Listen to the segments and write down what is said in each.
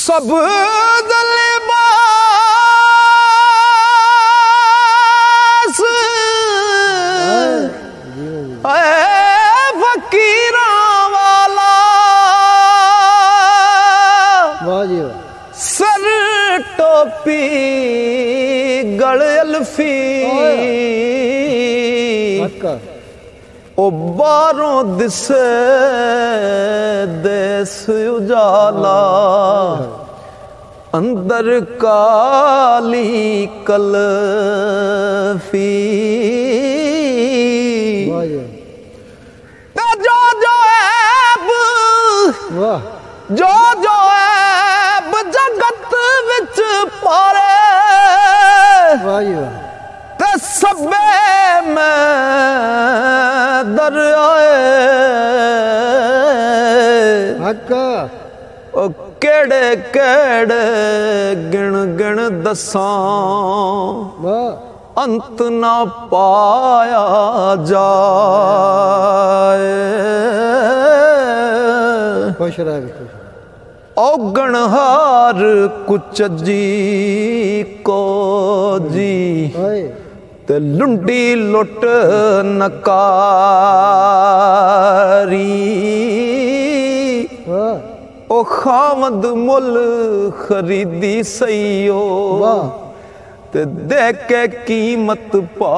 सब दलबास फकीरा वाला सर टोपी गल अल्फी ओ बारों दिसे देस उजाला अंदर काली कलफी जो जो ऐब जगत विच पारे ते सबे में दरियाए ओ केड़े केड़े गिण गिण दसां अंत ना पाया जाए औगणहार कुचजी को जी ते लुंडी लुट नकारी ओ खामद मुल खरीदी सईयो ते दे के कीमत पारी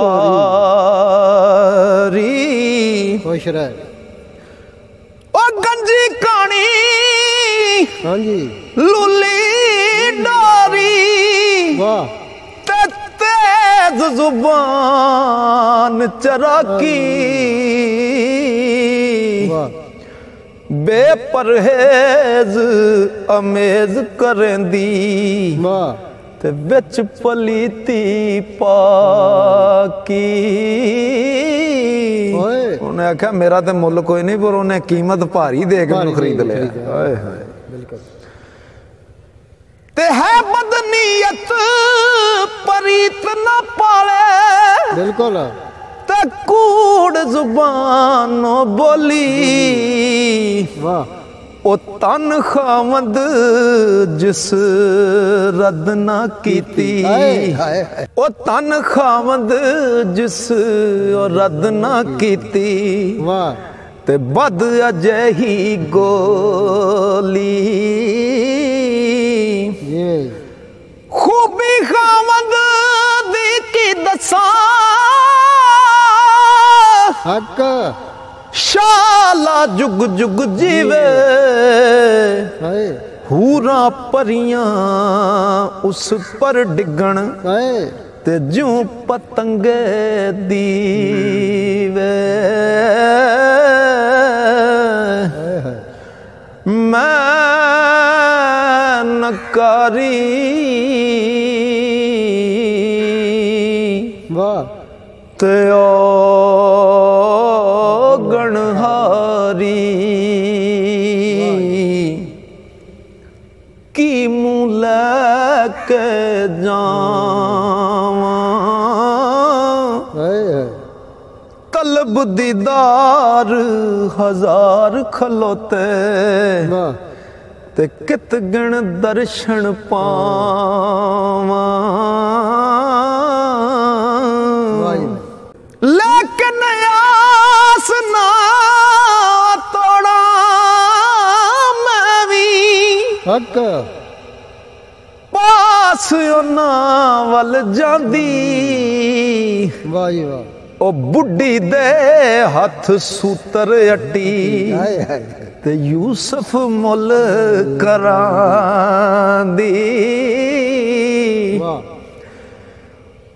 ओ गंजी कानी लूली डारी ते तेज जुबान चराकी बेपरहेज अमेज करेंदी ते बिच पलीती पाकी उन्हें आख्या मेरा तो मुल कोई नहीं पर उन्हें कीमत भारी दे के मैनू खरीद लिया ते है बदनीयत परीत ना पाले बिल्कुल ते कूड़ जुबानो बोली ओ तन खामद जिस रद ना कीती ओ तन खामद जिस रद ना कीती ते बद अजही गोली खूबी खामद दी की दसा शाला जुग जुग जीवे हूरा परियां उस पर डिगण ते ज्यों पतंगे दीवे मैं नकारी ते गणहारी की मुँह लैके जावा तलब दीदार हजार खलोते ते कित गण दर्शन पावा लेकिन आस ना तोड़ा मैं भी पास ना वल जांदी ओ बुढ़ी दे हथ सूतर अटी ते यूसुफ मुल करांदी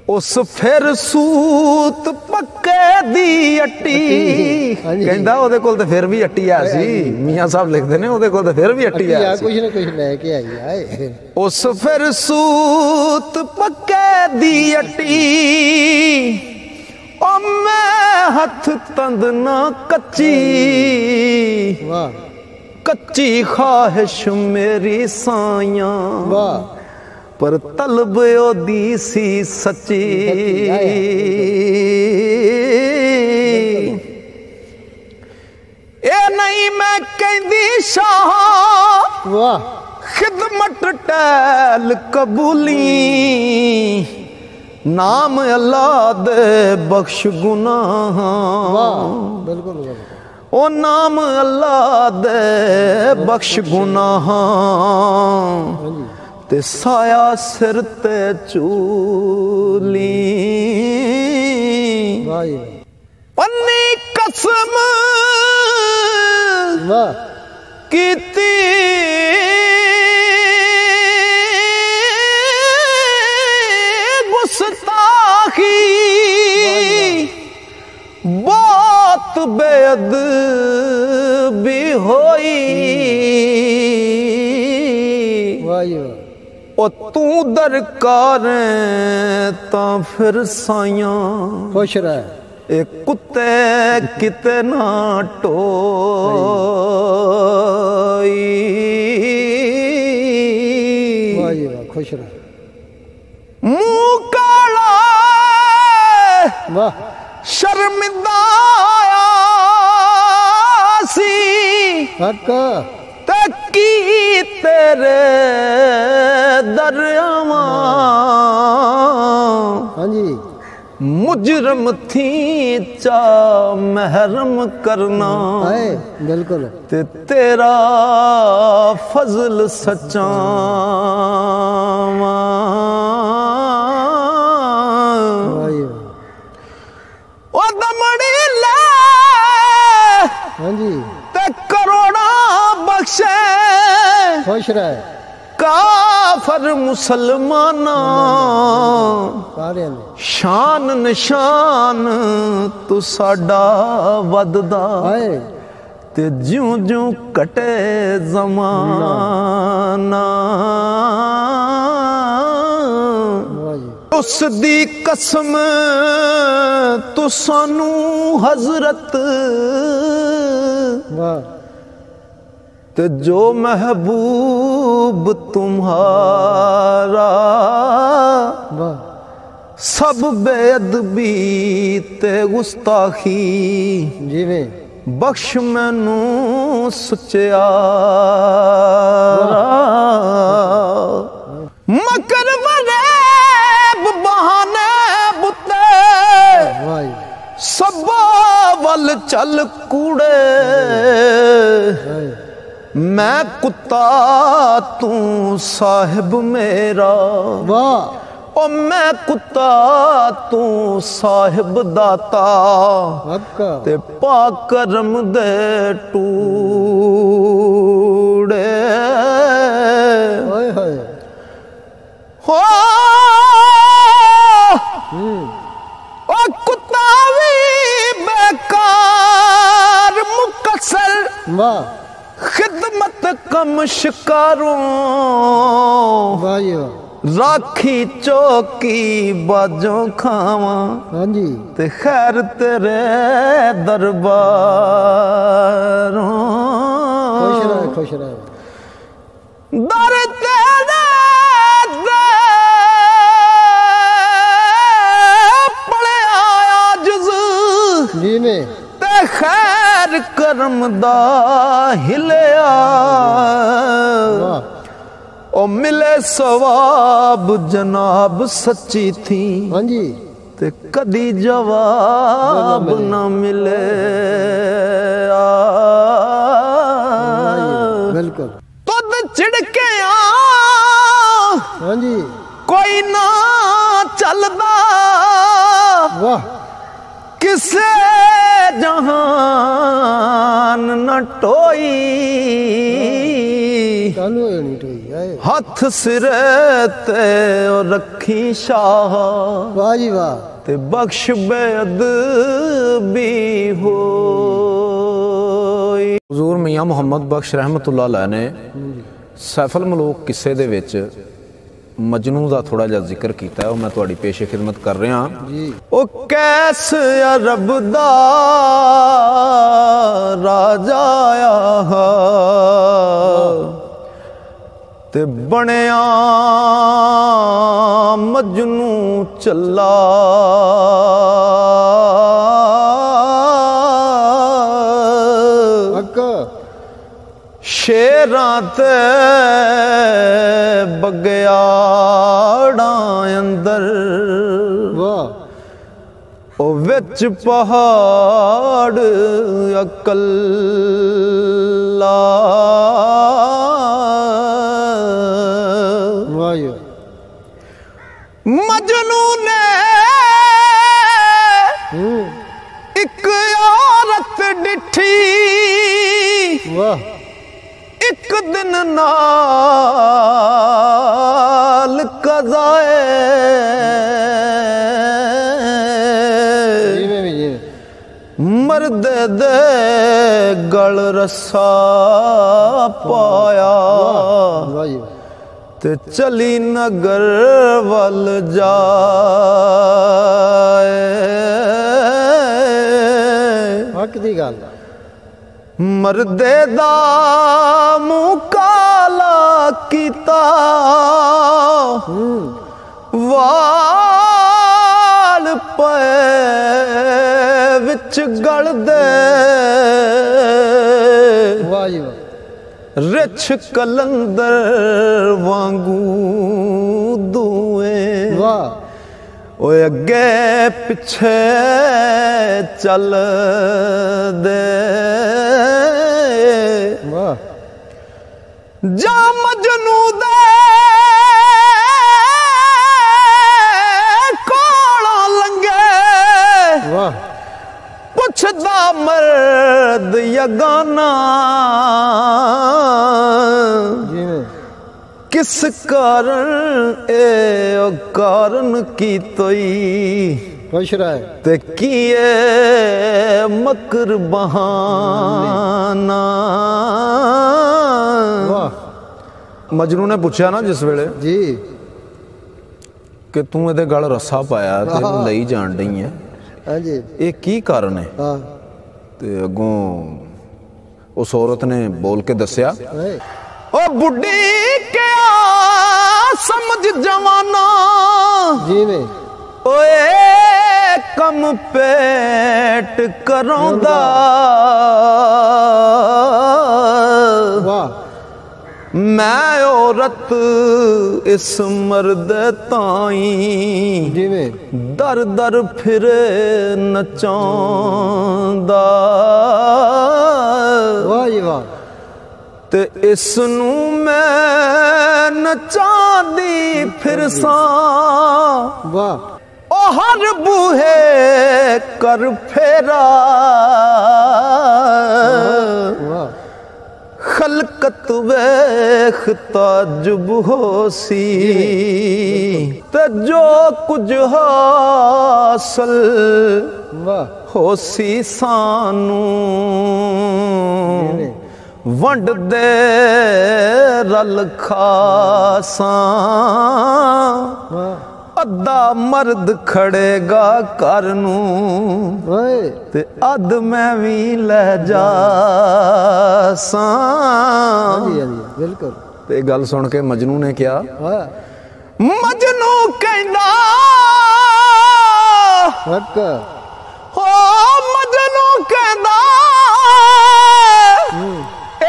उस फिर सूत पक्के दी अट्टी कहंदा ओदे कोल ते फिर भी अट्टी आ सी मियां साहब लिखदे ने ओदे कोल ते फिर भी अट्टी आ सी कुछ ना कुछ लेके आई है उस फिर सूत पक्के दी अट्टी ओ मैं हथ तंद ना कच्ची कच्ची ख्वाहिश मेरी साइयां पर तलब ओदी सी सच्ची ए नहीं मैं कहंदी शाह खिदमत टैल कबूली नाम अल्लाह दे बख्श गुनाह बिल्कुल ओ नाम अल्लाह दे बख्श गुनाह ते साया सिर ते चूली पन्नी कसम कीती गुस्ताखी बहुत बेअदबी होई ओ तू दरकार तां फिर साइयां खुश रह एक कुत्ते किते ना टोई खुश रह मुंह काला वाह शर्मिंदा सी हक तकी तेरे दरियावां हाँ जी मुजरम थी चा महरम करना बिल्कुल ते तेरा फजल सच्चा ओ दमड़ी ले हाँ जी ते करोड़ा बख्शे खुश रह काफर मुसलमाना शान निशान तू साडा वददा ते ज्यों ज्यों कटे जमाना उस दी कसम तू सानू हजरत ते जो महबूब तुम्हारा सब बेअदबी ते गुस्ताखी जिवें बख्श मैनू सुचिया मकर वरेब बहाने बुते सबा वल चल कूड़े मैं कुत्ता तू साहिब मेरा वाह ओ मैं कुत्ता तू साहिब दाता ते पा करम दे टूड़े हो ओ कुत्ता भी बेकार मुकसर वाह खिदमत कम शिकारों राखी चौकी बाजों खावा हाँ जी ते खैर तेरे दरबारों खुश रह दर तेरे पड़े आया जुज़ जी में ते खैर करम दा हिलिया ओ मिले सवाब जनाब सच्ची थी हाँ जी ते कदी जवाब न मिले बिल्कुल तुद चिड़के हाँ जी कोई ना चलदा वाह किसे जहान न टोई हथ सिरे ते रखी शाह वाह जी वाह ते बख्श बेअदबी होई। हुजूर मियां मुहम्मद बख्श रहमतुल्लाह अलैह ने सैफुल मलूक किस्से दे विच मजनू का थोड़ा जा जिक्र किया है, मैं थोड़ी पेशे खिदमत कर रहा। ओ कैस अरब दा राजा आया ते बनया मजनू चला शेरां ते बगियाड़ां अंदर वाह ओ विच पहाड़ अकल्ला वाह मजनू ने एक औरत डिठी वाह एक दिन नाल कज़ाए मर्द दे गल रस्सा पाया ते चली नगर वल जाए हक दी गल मर्दे दा मुँह काला कीता वाल पे विच गल दे वाह जी वाह रिछ कलंदर वांगू दुए वाह ओए अगे पिछे चल दे वाह जा मजनू दे कोलों लंघे वाह पुछदा मर्द यगाना जिवें किस कारण ए ओ कारण की तोई खुश रहे ते किए मकर बहाना वाह मजनू ने पूछा ना जिस वेले जी कि तू इहदे गल रस्सा पाया ते इहनूं लई जाण डई है हाँ जी ये की कारण है हाँ ते अगों उस औरत ने बोल के दस्या है ओ बुढ़ी क्या समझ जवाना जिवें ओए कम पेट करौंदा वाह मैं औरत इस मर्द ताई जिवें दर दर फिरे नचांदा वाह जी वाह ते इस नूं मैं नचांदी फिरसां वाह ओ हर बूहे कर फेरा वाह खलकत वेख ताजुब होसी ते जो कुछ हासिल वाह होसी सानू वंड दे रल खासां वाह अद्धा मर्द खड़ेगा घर नू ओए ते अध मैं भी ले जा सा हाँ जी बिल्कुल ते गल सुन के मजनू ने क्या हाँ मजनू कहना हक हो मजनू कहना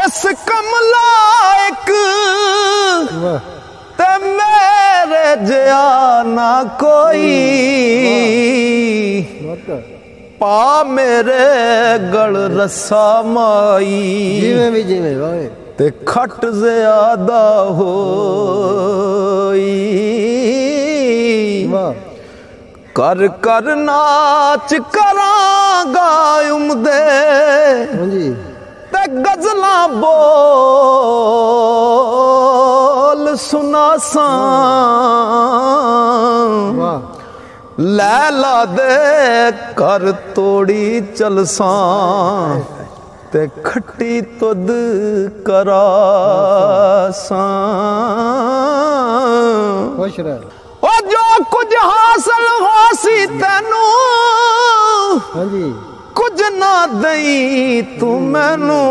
इस कमला एक वाह ते मेरे जिया ना कोई हक पा मेरे गल रस्सा माई जिवें वाह ते खट ज्यादा होई वाह कर कर नाच करांगा उमदे हाँ जी ते गजलां बोल सुनासां वाह लैला दे कर तोड़ी चलसां ते खट्टी तुद करासां खुश रह ओ जो कुछ हासिल होसी तैनू हाँ जी कुछ ना दई तू मैनू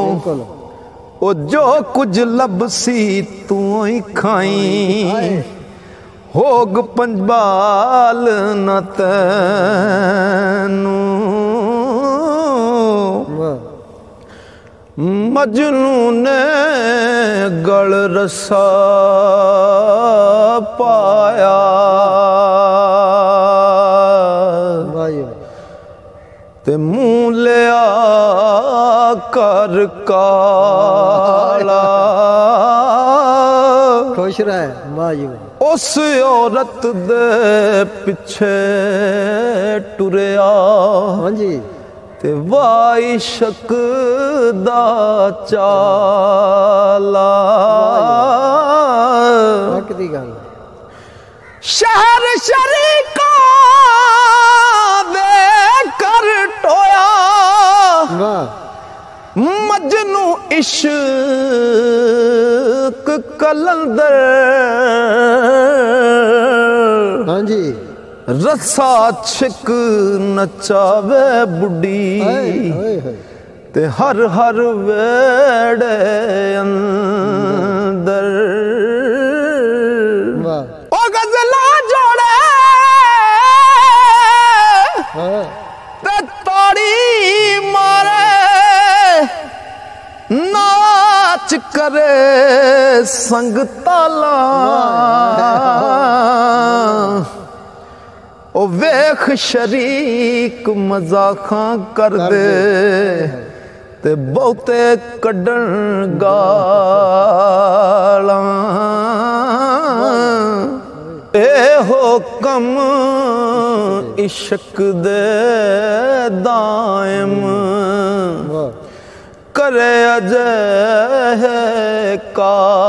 बिल्कुल ओ जो कुछ लबसी तू ही खाई होग पंजबाल न तैनू वाह मजनू ने गल रसा पाया, ते मुँह लिया कर काला। खुश रहे, वाह जी वाह। उस औरत दे पिछे टुरिया, हाँ जी, ते वाई शक दा चाला। हक दी गल। शहर शरीका दे कर टोया, वाह। मजनू इश्क कलंदर। हाँ जी, रसा छिक नचावे बुढ़ी, ते हर हर वेड़े अंदर। ओ गजला जोड़े ते ताड़ी मारे, नाच करे संग ताला। ओ वेख शरीक मजाखां कर दे, ते बहुते कड्डण गालां। ए हो कम इश्क दे दायम, करे अजह कारे।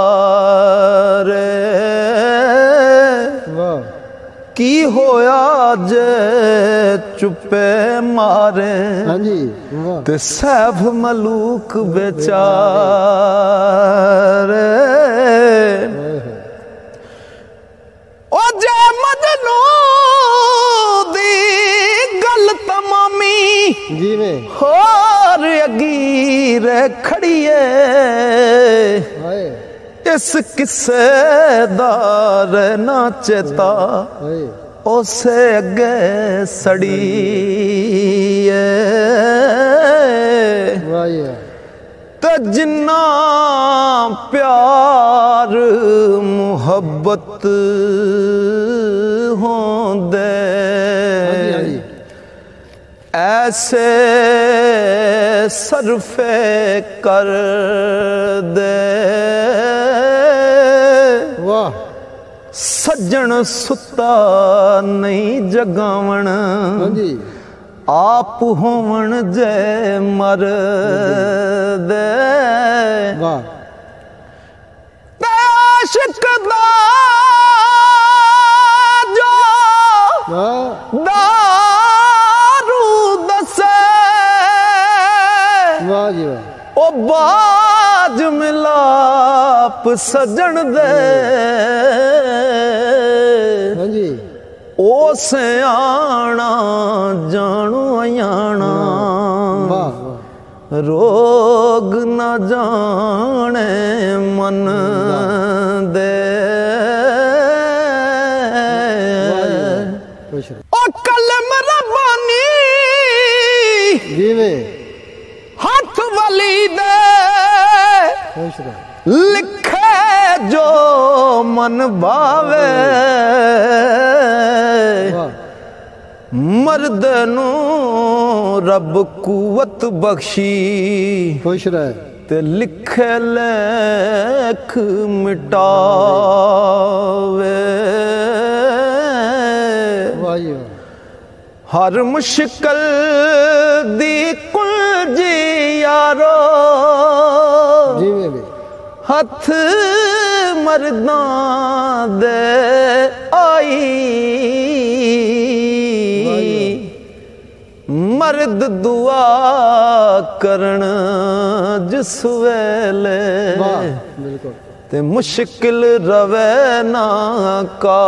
की होया जे चुपे मारे, हाँ जी, ते सैफ मलूक बेचारे। ओ जे मजनू दी गल तमामी, जिवें होर अगीर खड़िए, इस किस्से दार ना चेता, उसे अगे सड़ी। ते जिन्ना प्यार मुहब्बत होंदे, ऐसे सरफे कर दे। वाह। सज्जन सुता नहीं जगावण, हाँ जी, आप होवण जे मर दे। वाह। आशिक दा जो दारू दसे, वाह जी वाह। ओ बाज मिलाप सजन दे। हाँ जी, ओ सियाणा जानू अयाणा, रोग न जाने मन दे। ओ कलम रब्बानी जिवें हाथ वाली दे, लिखे जो मन भावे। मर्द नू रब कुवत बख्शी, खुश रहे, ते लिखे लेख मिटावे। हर मुश्किल दी कुंजी यारो, हथ मर्दां दे आई। मर्द दुआ करन जिस वेले, ते मुश्किल रवे ना काई।